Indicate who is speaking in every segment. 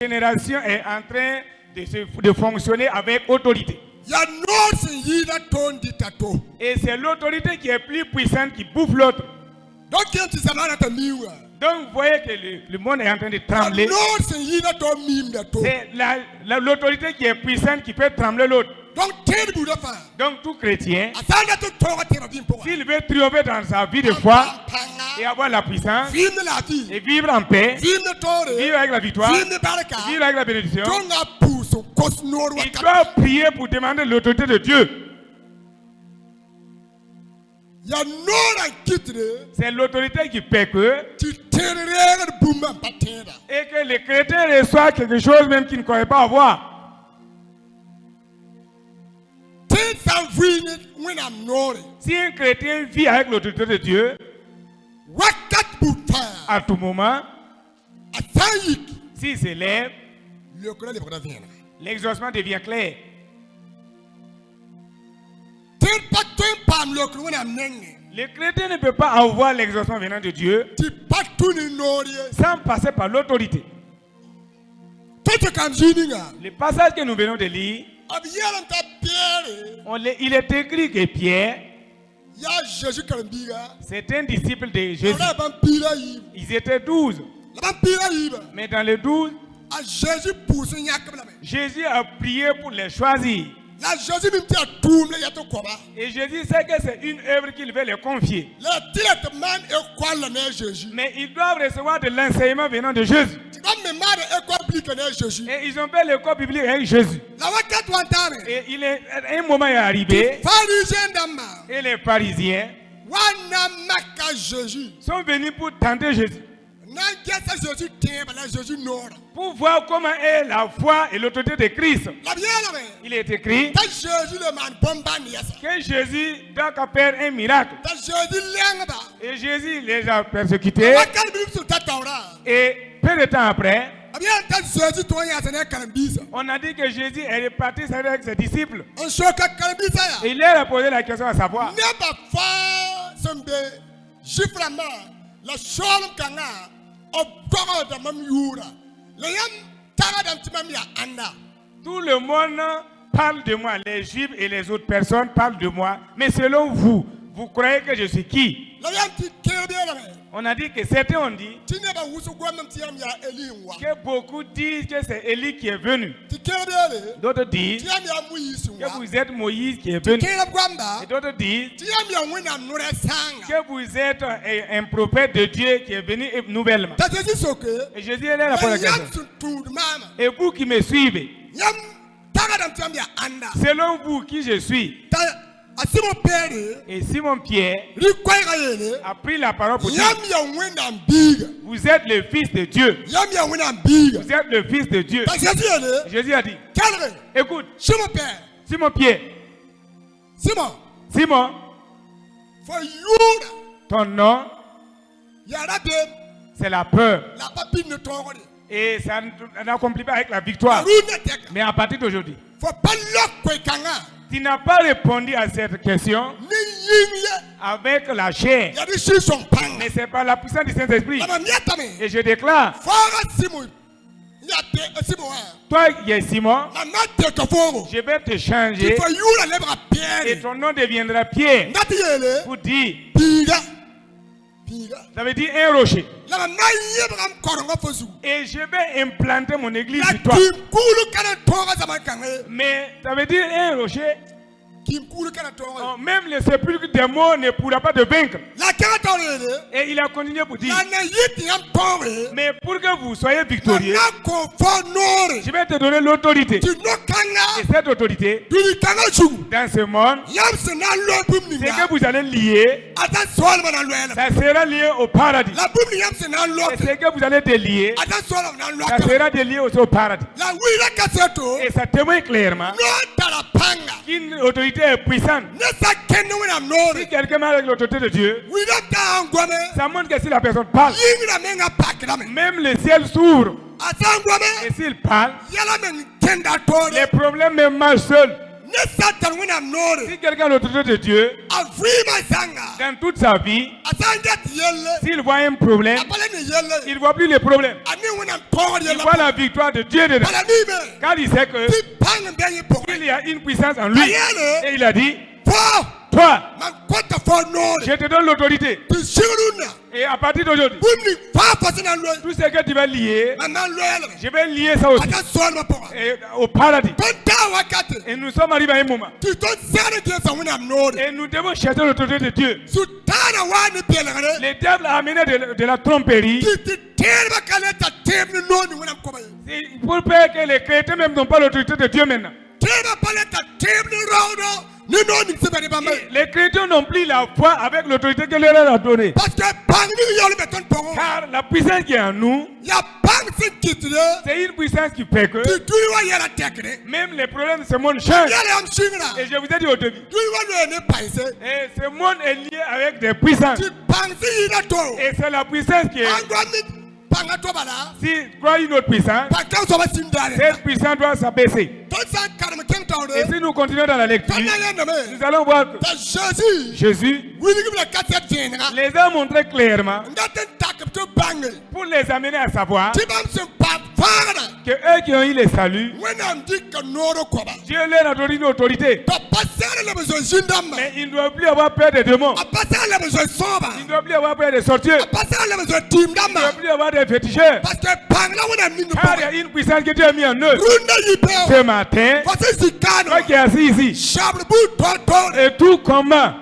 Speaker 1: génération est en train de fonctionner avec autorité. Et c'est l'autorité qui est plus puissante qui bouffe l'autre. Donc vous voyez que le monde est en train de trembler. C'est l'autorité qui est puissante qui fait trembler l'autre. Donc tout chrétien, s'il veut triompher dans sa vie de foi et avoir la puissance et vivre en paix, vivre avec la victoire, vivre avec la bénédiction, il doit prier pour demander l'autorité de Dieu. C'est l'autorité qui fait que et que les chrétiens reçoivent quelque chose même qu'ils ne croyaient pas avoir. Si un chrétien vit avec l'autorité de Dieu, à tout moment, s'il s'élève, l'exaucement devient clair. Le chrétien ne peut pas avoir l'exaucement venant de Dieu sans passer par l'autorité. Le passage que nous venons de lire, il est écrit que Pierre, c'est un disciple de Jésus. Ils étaient 12. Mais dans les 12, Jésus a prié pour les choisir. Et Jésus sait que c'est une œuvre qu'il veut les confier. Mais ils doivent recevoir de l'enseignement venant de Jésus. Et ils ont fait l'école biblique avec Jésus. Et un moment est arrivé. Et les pharisiens sont venus pour tenter Jésus. Pour voir comment est la foi et l'autorité de Christ. Il est écrit que Jésus doit faire un miracle. Et Jésus les a persécutés. Et peu de temps après, on a dit que Jésus est reparti avec ses disciples. Et il leur a posé la question à savoir. Tout le monde parle de moi, les Juifs et les autres personnes parlent de moi. Mais selon vous, vous croyez que je suis qui? On a dit que certains ont dit que beaucoup disent que c'est Élie qui est venu. D'autres disent que vous êtes Moïse qui est venu. Et d'autres disent que vous êtes un prophète de Dieu qui est venu nouvellement. Et Jésus est là pour la question. Et vous qui me suivez, selon vous qui je suis? Et Simon Pierre a pris la parole pour dire: vous êtes le fils de Dieu. Vous êtes le fils de Dieu. Jésus a dit: écoute, Simon Pierre, Simon, ton nom, c'est la peur. Et ça n'accomplit pas avec la victoire. Mais à partir d'aujourd'hui, tu n'as pas répondu à cette question avec la chair, mais c'est par la puissance du Saint-Esprit. Et je déclare, toi qui es Simon, je vais te changer et ton nom deviendra Pierre pour dire. Ça veut dire un rocher. Et je vais implanter mon église sur toi. Mais ça veut dire un rocher. Même le sépulcre des morts ne pourra pas te vaincre. Et il a continué pour dire: mais pour que vous soyez victorieux, je vais te donner l'autorité. Et cette autorité, dans ce monde, ce que vous allez lier, ça sera lié au paradis. Et ce que vous allez délier, ça sera délié aussi au paradis. Et ça témoigne clairement qu'une autorité est puissante. Si quelqu'un a avec l'autorité de Dieu, ça montre que si la personne parle, même le ciel s'ouvre. Et s'il parle, les problèmes me marchent seuls. Si quelqu'un a l'autorité de Dieu, Dans toute sa vie, s'il voit un problème, il ne voit plus le problème. Il voit la victoire de Dieu dedans. Car il sait qu'il y a une puissance en lui. Et il a dit, toi, je te donne l'autorité. Et à partir d'aujourd'hui, tout ce que tu vas lier, je vais lier ça aussi. Et au paradis. Et nous sommes arrivés à un moment. Et nous devons chercher l'autorité de Dieu. Le diable a amené de la tromperie. Pour faire que les chrétiens même n'ont pas l'autorité de Dieu maintenant. Les chrétiens n'ont plus la foi avec l'autorité que leur a donnée. Car la puissance qui est en nous, c'est une puissance qui fait que même les problèmes de ce monde changent. Et je vous ai dit au début, et ce monde est lié avec des puissances. Et c'est la puissance qui est... Si tu crois une autre puissance, cette puissance doit s'abaisser. Et si nous continuons dans la lecture, nous allons voir que Jésus les a montrés clairement pour les amener à savoir que eux qui ont eu le salut, Dieu leur a donné une autorité. Mais ils ne doivent plus avoir peur des démons. Ils ne doivent plus avoir peur des sorciers. Ils ne doivent plus avoir des féticheurs. Car il y a une puissance que Dieu a mis en eux. Ce matin, toi qui es assis ici, et tout combat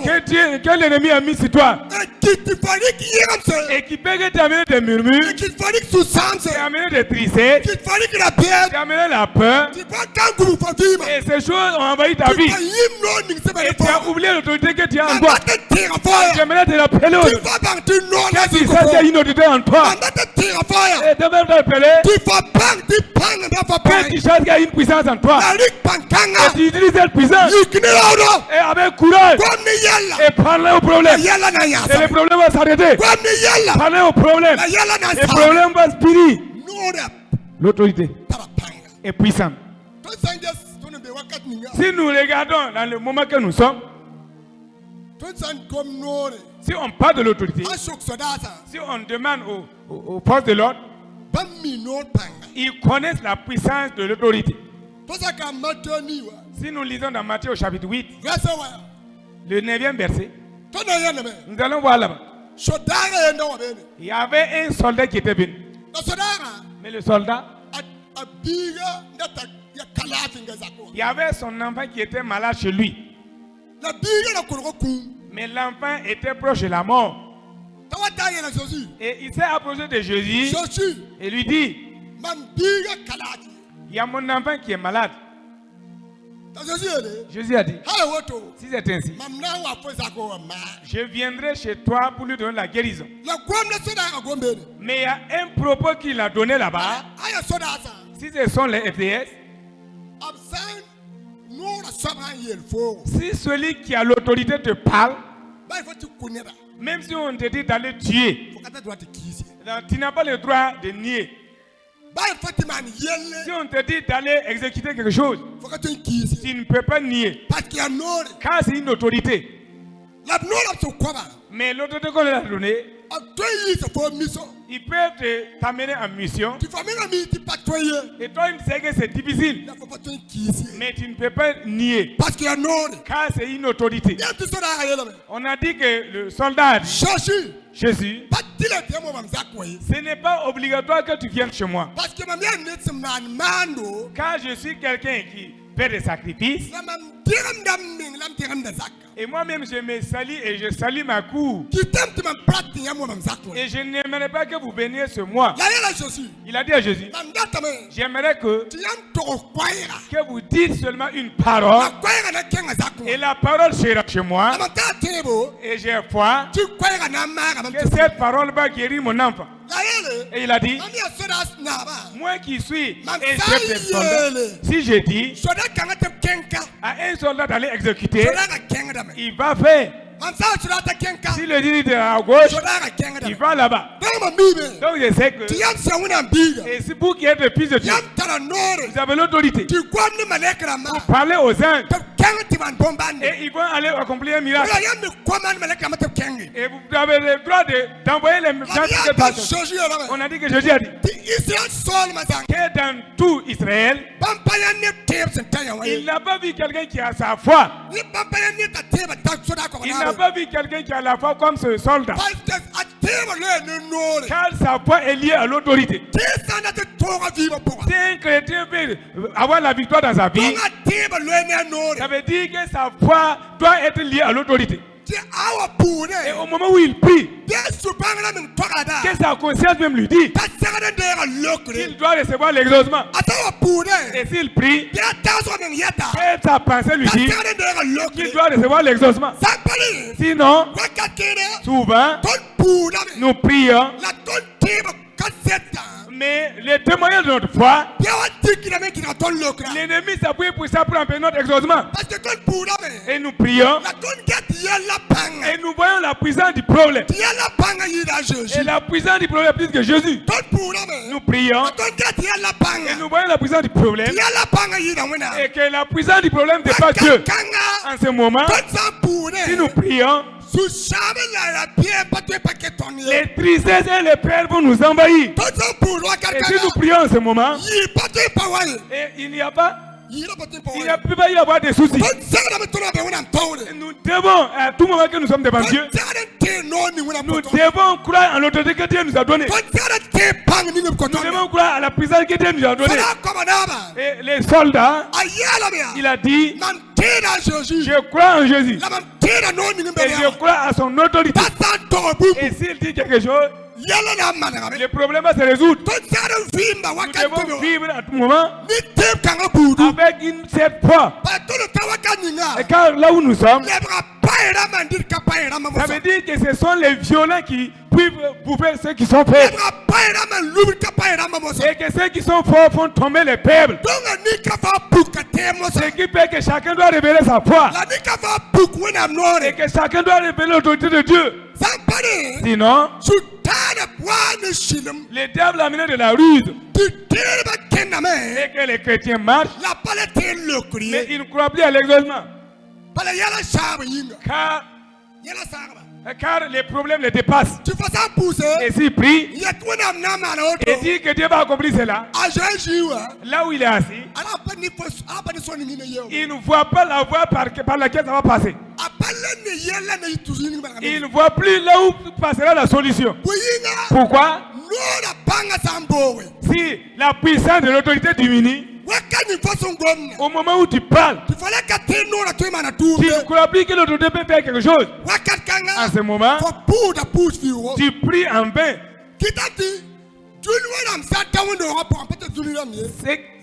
Speaker 1: que l'ennemi a mis sur toi, et qui peut t'amener des murmures, t'amener des tristesses, t'amener la peur, et ces choses ont envahi ta vie, et tu as oublié l'autorité que tu as en toi. J'aimerais te rappeler que tu sais qu'il y a une autorité en toi, et tu vas te rappeler que tu sais qu'il y a une puissance en toi, et tu utilises cette puissance, et avec courage, et parler au problème, et le problème va s'arrêter. Parler au problème, le problème va spinner. L'autorité est puissante. Si nous regardons dans le moment que nous sommes, si on parle de l'autorité, si on demande aux forces de l'ordre, ils connaissent la puissance de l'autorité. Si nous lisons dans Matthieu au chapitre 8, le 9e verset, nous allons voir là-bas. Il y avait un soldat qui était venu. Mais le soldat, il y avait son enfant qui était malade chez lui. Mais l'enfant était proche de la mort. Et il s'est approché de Jésus et lui dit, il y a mon enfant qui est malade. Jésus a dit, si c'est ainsi, je viendrai chez toi pour lui donner la guérison. Mais il y a un propos qu'il a donné là-bas. Si ce sont les FDS, si celui qui a l'autorité te parle, même si on te dit d'aller tuer, tu n'as pas le droit de nier. Si on te dit d'aller exécuter quelque chose, tu ne peux pas nier. Car c'est une autorité. Mais l'autorité qu'on leur a donnée, ils peuvent t'amener en mission. Et toi, tu sais que c'est difficile. Mais tu ne peux pas nier. Car c'est une autorité. On a dit que le soldat a dit, Jésus, ce n'est pas obligatoire que tu viennes chez moi. Car je suis quelqu'un qui fait des sacrifices. Et moi-même, je me salue et je salue ma cour. Et je n'aimerais pas que vous veniez chez moi. Il a dit à Jésus, j'aimerais que vous dites seulement une parole. Et la parole sera chez moi. Et j'ai foi que cette parole va guérir mon enfant. Et il a dit, moi qui suis un chef de soldat, si je dis à un soldat d'aller exécuter, il va faire. Si le dit de la gauche, il va là-bas. Donc je sais que, et si vous qui êtes le fils de Dieu, vous avez l'autorité pour parler aux anges Et ils vont aller accomplir un miracle. Et vous avez le droit d'envoyer les messages. On a dit que Jésus a dit que dans tout Israël, il n'a pas vu quelqu'un qui a sa foi. Il n'a pas vu quelqu'un qui a la foi comme ce soldat. Car sa foi est liée à l'autorité. Si un chrétien veut avoir la victoire dans sa vie, ça veut dire que sa foi doit être liée à l'autorité. Et au moment où il prie, que sa conscience même lui dit qu'il doit recevoir l'exaucement. Et s'il prie, que sa pensée lui dit qu'il doit recevoir l'exaucement. Sinon, souvent, nous prions, mais les témoignages de notre foi, l'ennemi s'appuie pour ça pour empêcher notre exaucement. Et nous prions, et nous voyons la puissance du problème. Et la puissance du problème est plus que Jésus. Nous prions, et nous voyons la puissance du problème. Et que la puissance du problème dépasse Dieu. En ce moment, si nous prions, les tristesses et les peurs vont nous envahir. Et si nous prions en ce moment, et il n'y a pas, il ne peut pas y avoir des soucis. Nous devons, à tout moment que nous sommes devant Dieu, nous devons croire en l'autorité que Dieu nous a donnée. Nous devons croire à la puissance que Dieu nous a donnée. Et les soldats, il a dit, je crois en Jésus. Et je crois à son autorité. Et s'il dit quelque chose, le problème va se résoudre. Nous devons vivre à tout moment avec une certaine foi. Et car là où nous sommes, ça veut dire que ce sont les violents qui peuvent bouffer ceux qui sont faibles. Et que ceux qui sont forts font tomber les faibles. Ce qui fait que chacun doit révéler sa foi. Et que chacun doit révéler l'autorité de Dieu. Sinon, le diable a amené de la ruse. Et que les chrétiens marchent, mais ils ne croient plus à l'exaucement. Car les problèmes les dépassent. Et s'il prie et dit que Dieu va accomplir cela, là où il est assis, il ne voit pas la voie par laquelle ça va passer. Il ne voit plus là où passera la solution. Pourquoi? Si la puissance de l'autorité diminue, au moment où tu parles, tu ne crois plus que l'autorité peut faire quelque chose. En ce moment, tu pries en vain.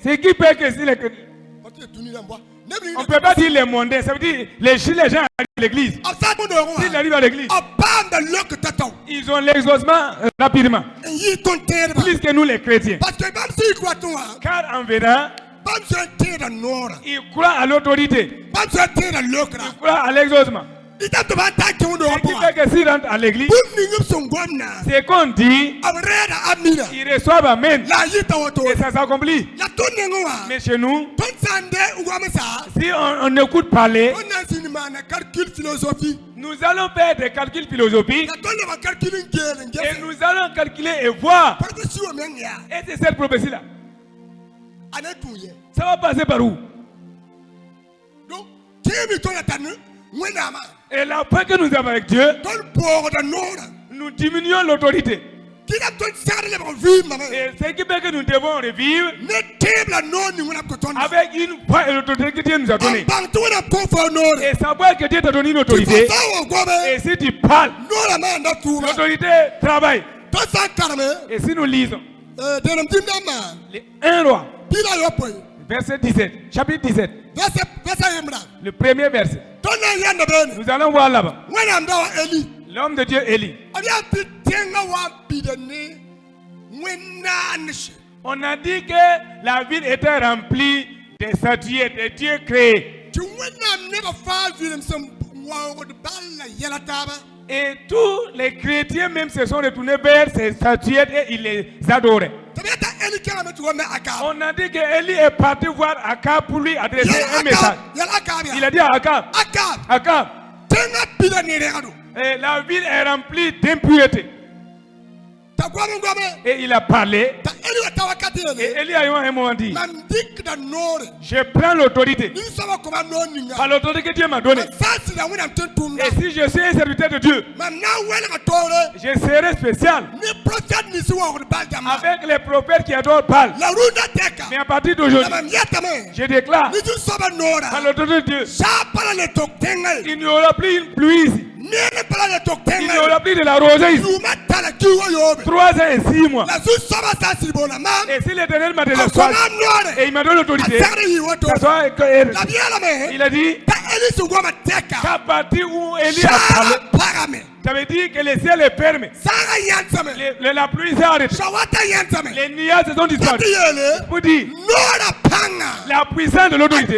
Speaker 1: Ce qui fait que si on ne peut pas dire les mondains, ça veut dire les gens arrivent à l'église. S'ils arrivent à l'église, ils ont l'exaucement rapidement. Plus que nous les chrétiens. Car en venant, ils croient à l'autorité. Ils croient à l'exaucement. Ce qui fait que s'ils rentrent à l'église, c'est qu'on dit, ils reçoivent amen. Et ça s'accomplit. Mais chez nous, si on écoute parler, nous allons faire des calculs philosophiques. Et nous allons calculer et voir. Et c'est cette prophétie-là. Ça va passer par où? Et la foi que nous avons avec Dieu, nous diminuons l'autorité. Et ce qui fait que nous devons revivre avec une foi et l'autorité que Dieu nous a donnée. Et savoir que Dieu t'a donné une autorité. Et si tu parles, l'autorité travaille. Et si nous lisons les 1 roi, verset 17, chapitre 17, le premier verset, nous allons voir là-bas l'homme de Dieu Élie. On a dit que la ville était remplie de statuettes et Dieu créé. Et tous les chrétiens même se sont retournés vers ces statuettes et ils les adoraient. On a dit qu'Élie est parti voir Akab pour lui adresser un message. Il a dit à Akab, Akab, et la ville est remplie d'impureté. Et il a parlé. Et Élie a eu un moment dit, je prends l'autorité. Par l'autorité que Dieu m'a donnée. Et si je suis un serviteur de Dieu, je serai spécial avec les prophètes qui adorent Baal. Mais à partir d'aujourd'hui, je déclare par l'autorité de Dieu, il n'y aura plus une pluie ici. Il n'y aura plus de la rosée ici. 3 ans et 6 mois. Et si l'Éternel m'a donné le soir et il m'a donné l'autorité, il a dit qu'à partir où Élie a parlé, ça veut dire que le ciel est fermé. La pluie s'est arrêtée. Les nuages se sont disparus. Pour dire la puissance de l'autorité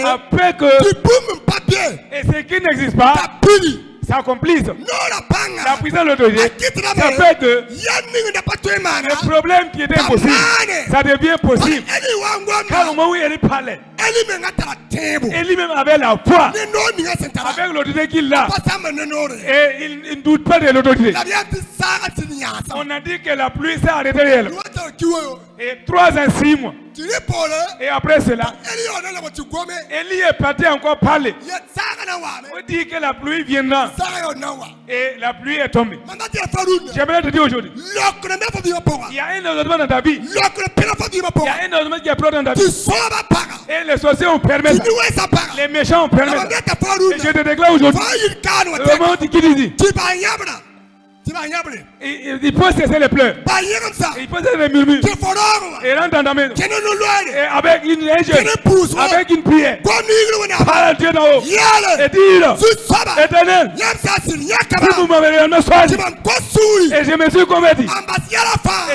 Speaker 1: après que et ce qui n'existe pas s'accomplisse. La puissance de l'autorité, ça fait que le problème qui était impossible, ça devient possible. Car au moment où Élie parlait, Élie même avait la foi avec l'autorité qu'il a. Et il ne doute pas de l'autorité. On a dit que la pluie s'est arrêtée réellement. Et 3 ans, 6 mois. Et après cela, Élie est parti encore parler. On dit que la pluie viendra. Et la pluie est tombée. J'aimerais te dire aujourd'hui, il y a un événement dans ta vie. Il y a un événement qui est pro dans ta vie. Et les sorciers ont permis ça. Les méchants ont permis ça. Et je te déclare aujourd'hui, le moment qui dit, il faut cesser les pleurs. Il faut cesser les murmures. Et rentre dans ta maison. Et avec une avec une prière. Parle à Dieu d'en haut. Et dire, Éternel, si vous m'avez réellement choisi, et je me suis converti, et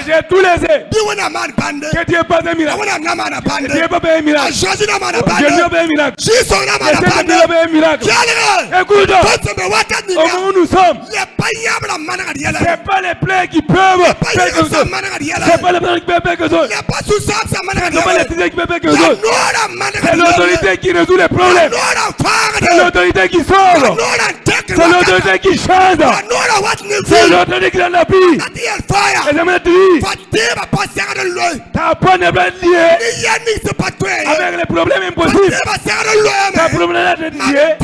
Speaker 1: j'ai tout laissé, que Dieu fasse un miracle. Que Dieu fasse un miracle. Que Dieu fasse un miracle. Un miracle. Écoute, au moment où nous sommes, c'est pas les plaies qui peuvent faire quelque chose. C'est pas les plaies qui peuvent faire quelque chose. C'est pas les plaies qui peuvent faire quelque chose. C'est l'autorité qui résout les problèmes. C'est l'autorité qui sauve. C'est l'autorité qui change. C'est l'autorité qui donne la vie. Et j'aimerais te dire, ta peau n'est pas liée avec les problèmes impossibles. Ta problème est liée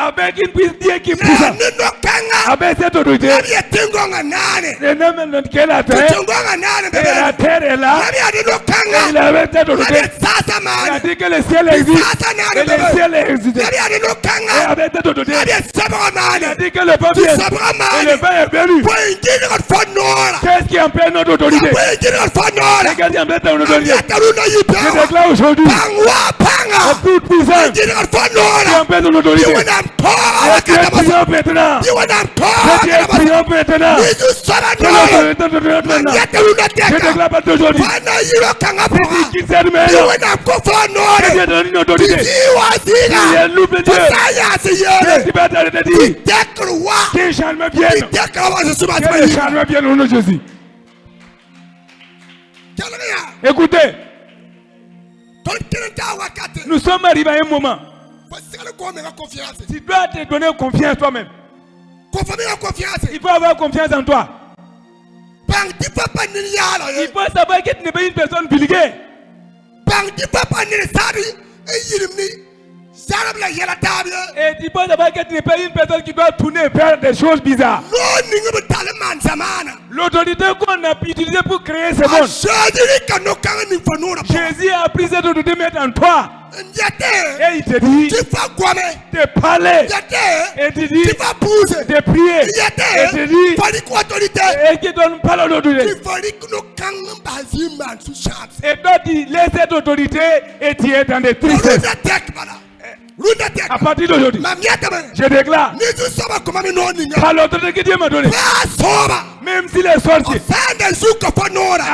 Speaker 1: avec une puissance qui pousse. Avec cette autorité, le nom qui est la terre, et la terre est là, et il avait cette autorité. Il a dit que le ciel existe, et le ciel existe. Et avec cette autorité, il a dit que le peuple est, et le peuple est venu. Qu'est-ce qui empêche notre autorité? Qu'est-ce qui empêche notre autorité? Je déclare aujourd'hui, toute puissance qui empêche notre autorité. Et tu es puissant maintenant. Je déclare pas d'aujourd'hui. C'est qui s'aide maintenant. Je viens de donner une autorité. Il est loup de Dieu. Je suis pas allé te dire. Que Jean me vienne. Que Jean me vienne au nom de Jésus. Écoutez. Nous sommes arrivés à un moment. Tu dois te donner confiance toi-même. Il faut avoir confiance en toi. Il faut savoir que tu n'es pas une personne vulgaire. Et tu peux savoir que tu n'es pas une personne qui doit tourner vers des choses bizarres. L'autorité qu'on a utilisée pour créer ce monde, Jésus a pris cette autorité de mettre en toi. Et il te dit de parler, et te dit de prier, et te dit et qui donne pas l'autorité. Et toi tu laisses cette autorité et tu es dans des tristesses. À partir d'aujourd'hui, je déclare par l'autorité que Dieu m'a donnée, Même si les sorciers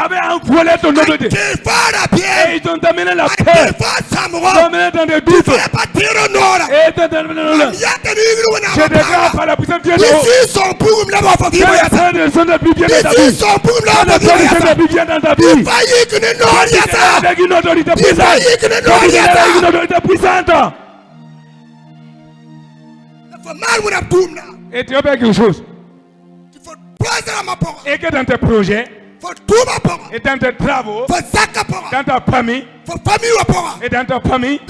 Speaker 1: avaient envolé ton autorité, et ils t'ont amené la paix, ils t'ont amené dans des doutes, et ils t'ont amené dans le... Je déclare par la puissance de Dieu, que les frères de son de plus bien dans ta vie, que les plus bien dans ta vie, avec une autorité puissante, et tu as fait quelque chose. Et que dans tes projets, et dans tes travaux, dans ta famille, et dans ta famille,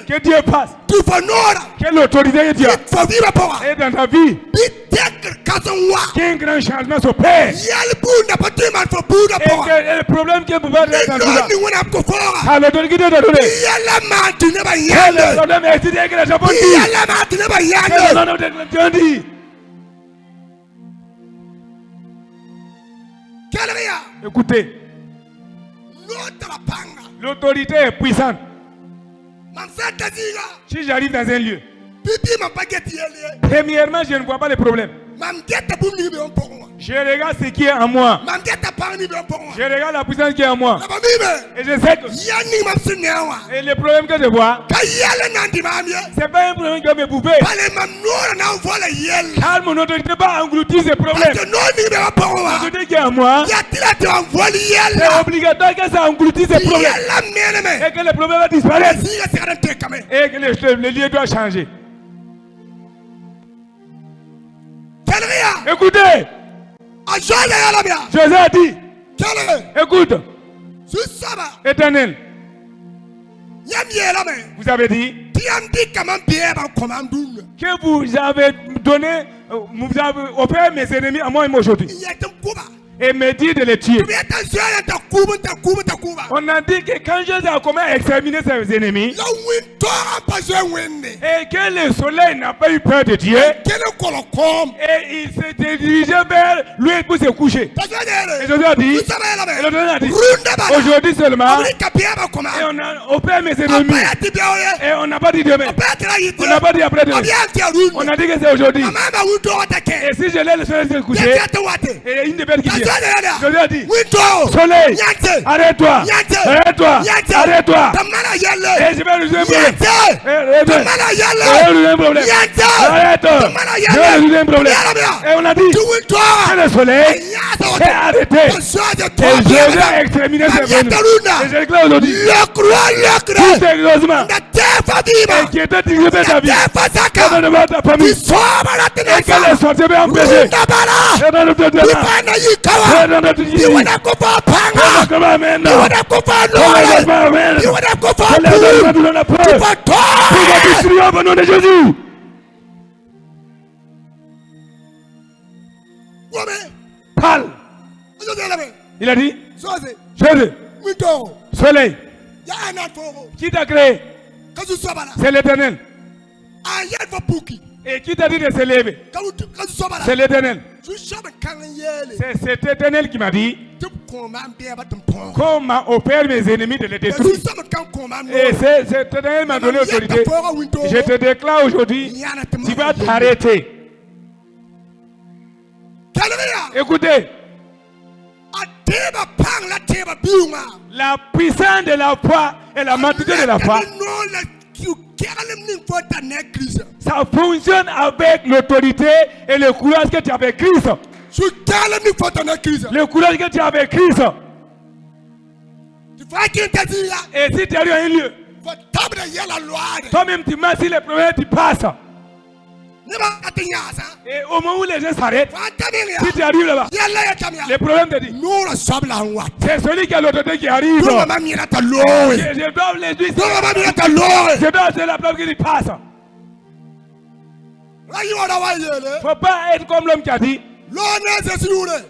Speaker 1: que Dieu passe, que l'autorité que Dieu a, et dans ta vie, qu'un grand changement s'opère, et que le problème que vous avez dans tout ça, à l'autorité de l'autorité, que le problème est étudié, que les gens disent, écoutez, l'autorité est puissante. Si j'arrive dans un lieu, premièrement, je ne vois pas les problèmes. Je regarde ce qui est en moi. Je regarde la puissance qui est en moi. Et je sais que et les problèmes que je vois, c'est pas un problème qui va me bouffer. Car mon autorité va engloutir ces problèmes. L'autorité qui est en moi, c'est obligatoire que ça engloutisse ces problèmes. Et que les problèmes vont disparaître. Et que le lieu doit changer. Écoutez, Jésus a dit, écoute, Éternel, vous avez dit que vous avez donné, vous avez offert mes ennemis à moi et moi aujourd'hui. Et me dit de les tuer. On a dit que quand Jésus a commencé à exterminer ses ennemis, et que le soleil n'a pas eu peur de Dieu, et il s'est dirigé vers lui pour se coucher. Et Jésus a dit, aujourd'hui seulement, et on a opéré mes ennemis, et on n'a pas dit demain, on n'a pas dit après demain, on a dit que c'est aujourd'hui. Et si je laisse le soleil se coucher, et une des bêtes qui vient, je lui ai dit, soleil, arrête-toi, arrête-toi, arrête-toi. Et je vais résoudre un problème. Arrête, je vais résoudre un problème. Et on a dit que le soleil s'est arrêté. Et je vais exterminer ses ennemis. Et je déclare aujourd'hui, tout sérieusement, et qui était dirigé vers ta vie, et dans le monde de ta famille, et que les sorciers vont empêcher, et dans le temps de la et dans notre vie, et dans notre amène, et dans la peur, pour votre triomphe au nom de Jésus. Parle. Il a dit, Jésus, soleil, qui t'a créé? C'est l'Éternel. Et qui t'a dit de se lever? C'est l'Éternel. C'est cet Éternel qui m'a dit comment opère mes ennemis de les détruire. Et cet Éternel m'a donné l'autorité. Je te déclare aujourd'hui, tu vas t'arrêter. Écoutez, la puissance de la foi et la maturité de la foi, ça fonctionne avec l'autorité et le courage que tu as avec Christ. Le courage que tu as avec Christ. Et si tu arrives à un lieu, toi-même tu marches sur les problèmes, tu passes. Et au moment où les gens s'arrêtent, si tu arrives là-bas, les problèmes te disent, c'est celui qui a l'autorité qui arrive. Je dois les dire, je dois faire la preuve qu'il passe. Il ne faut pas être comme l'homme qui a dit,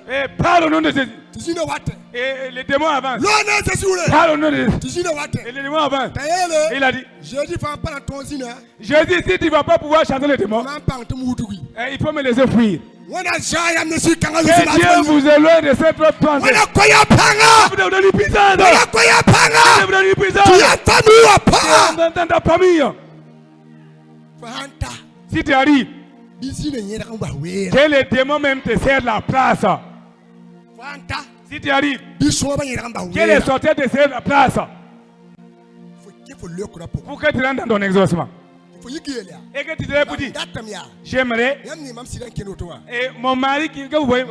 Speaker 1: et parle au nom de Jésus. Et les démons avancent. Parle au nom de Jésus. Et les démons avancent. Et il a dit, Jésus, si tu ne vas pas pouvoir chanter les démons, il faut me laisser fuir. Que Dieu vous éloigne de cette autre pensée. Vous devez donner puissance. Vous devez donner puissance. Dans ta famille. Si tu arrives, Que les démons même te cèdent la place. Si tu arrives, que les sorciers te cèdent la place. Pour que tu rentres dans ton exaucement. Et que tu te lèves pour dire, j'aimerais, et mon mari qui vous voyez,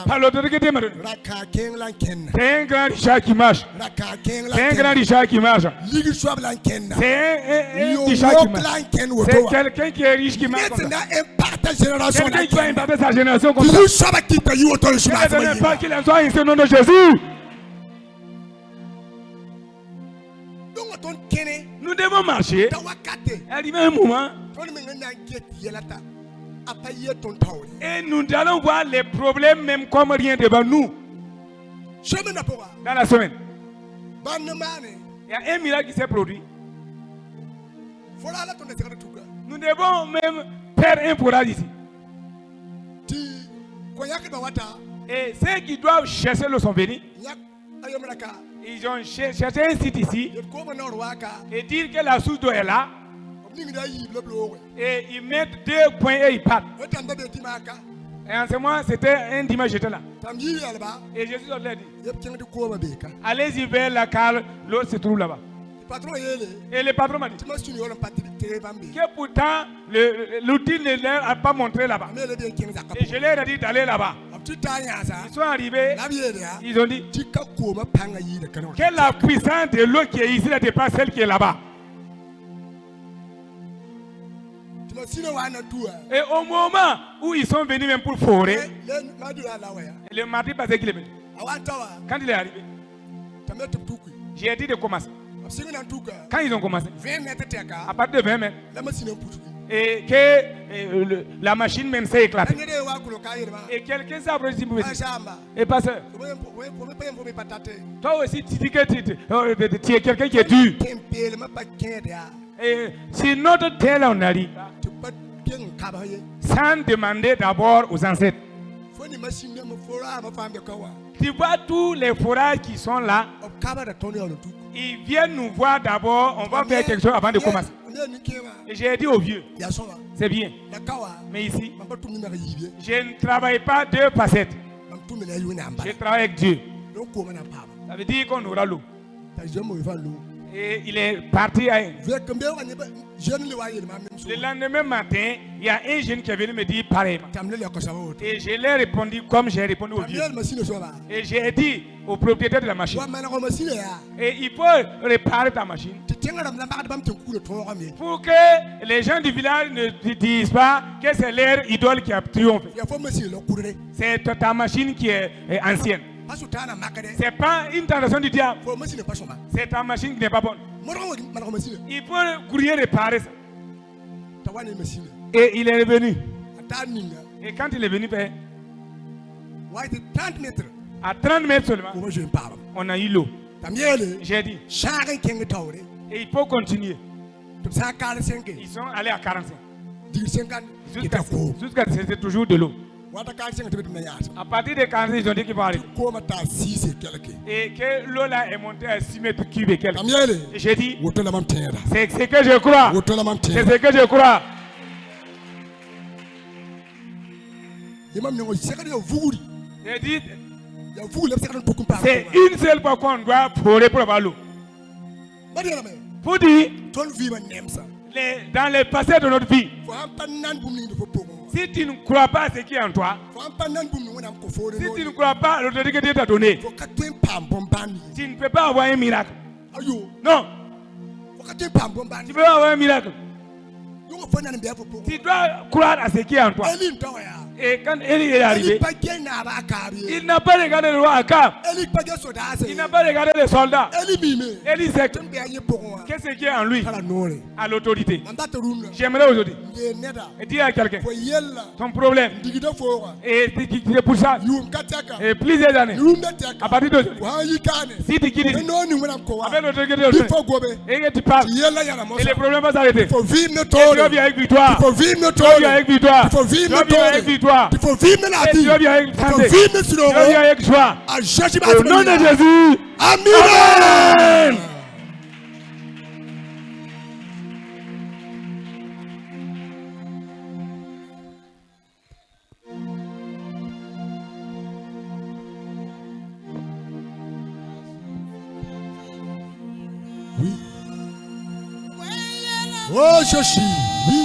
Speaker 1: par l'autorité de ma c'est un grand Richard qui marche. C'est un grand Richard qui marche. C'est un Richard qui marche. C'est quelqu'un qui est riche qui marche. Quelqu'un qui va impacter sa génération comme ça. Ne donnez pas qu'il en soit ici au nom de Jésus. Nous devons marcher. Il y a un moment. Et nous allons voir les problèmes même comme rien devant nous. Dans la semaine. Il y a un miracle qui s'est produit. Nous devons même faire un forage ici. Et ceux qui doivent chercher le sont venus. Ils ont cherché un site ici et dire que la source d'eau est là. Et ils mettent 2 points et ils partent. Et en ce moment, c'était un dimanche, j'étais là. Et Jésus leur a dit, allez-y vers la cale, l'eau se trouve là-bas. Et le patron m'a dit que pourtant l'outil ne leur a pas montré là-bas. Et je leur ai dit d'aller là-bas. Ils sont arrivés, ils ont dit que la puissance de l'eau qui est ici ne dépasse celle qui est là-bas. Et au moment où ils sont venus même pour forer, le mardi passé qu'il est venu. Quand il est arrivé, j'ai dit de commencer. Quand ils ont commencé, à partir de 20 mètres, et que la machine même s'est éclatée. Et quelqu'un s'est approché et pasteur, toi aussi tu dis que tu es quelqu'un qui est dur. Et si notre terre on arrive, sans demander d'abord aux ancêtres, tu vois tous les forages qui sont là, ils viennent nous voir d'abord, on va faire quelque chose avant de commencer. Et j'ai dit aux vieux, c'est bien. Mais ici, je ne travaille pas 2 facettes. Je travaille avec Dieu. Ça veut dire qu'on aura l'eau. Et il est parti à le lendemain matin, il y a un jeune qui est venu me dire pareillement. Et je lui ai répondu comme j'ai répondu au vieux. Et j'ai dit au propriétaire de la machine, et il faut réparer ta machine pour que les gens du village ne disent pas que c'est leur idole qui a triomphé. C'est ta machine qui est ancienne. C'est pas une tentation du diable. C'est ta machine qui n'est pas bonne. Il faut courir réparer ça. Et il est revenu. Et quand il est venu, à 30 mètres seulement, on a eu l'eau. J'ai dit, et il faut continuer. Ils sont allés à 45. Jusqu'à c'était toujours de l'eau. À partir de 45, ils ont dit qu'il va arriver. Et que l'eau là est montée à 6 mètres cubes et quelques. Et j'ai dit, c'est ce que je crois. C'est ce que je crois. J'ai dit, c'est une seule fois qu'on doit forer pour avoir l'eau. Pour dire, dans le passé de notre vie, si tu ne crois pas à ce qui est en toi, si tu ne crois pas à l'autorité que Dieu t'a donnée, tu ne peux pas avoir un miracle. Non. Tu ne peux pas avoir un miracle. Tu dois croire à ce qui est en toi. Et quand Élie est arrivé, il n'a pas regardé le roi Akab. Il n'a pas regardé les soldats. Élie sait qu'est-ce qui est en lui, à l'autorité. J'aimerais aujourd'hui dire à quelqu'un ton problème. Et c'est pour ça, et plusieurs années, à partir d'aujourd'hui, si tu quittes avec l'autorité de Dieu, et que tu parles, et les problèmes vont s'arrêter. Dieu vient avec victoire. Dieu vient avec victoire. Dieu vient avec victoire.
Speaker 2: Il faut vivre la vie.
Speaker 1: Dieu vient avec santé.
Speaker 2: Il faut vivre sur
Speaker 1: Dieu vient avec joie.
Speaker 2: Au
Speaker 1: nom de Jésus.
Speaker 2: Amen. Oui. Oh, je suis. Oui.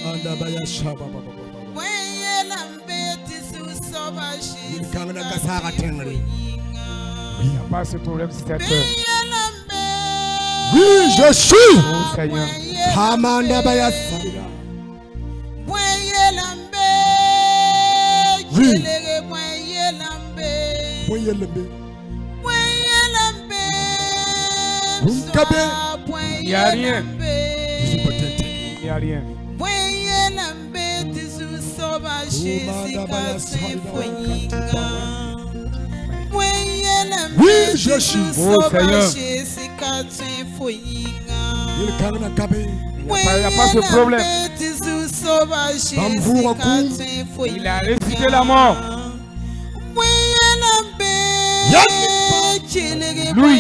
Speaker 2: Andabaya Shaba. Il kamena kasara tengri.
Speaker 1: Il n'y a pas ce problème, c'est
Speaker 2: Oui, je suis.
Speaker 1: Oh Seigneur.
Speaker 2: Hamanda Baya Sabira. Oui.
Speaker 1: Il n'y a rien. Il n'y a rien.
Speaker 2: Oui, je suis.
Speaker 1: Oh Seigneur. Il n'y a pas ce problème. Il a ressuscité la mort. Louis.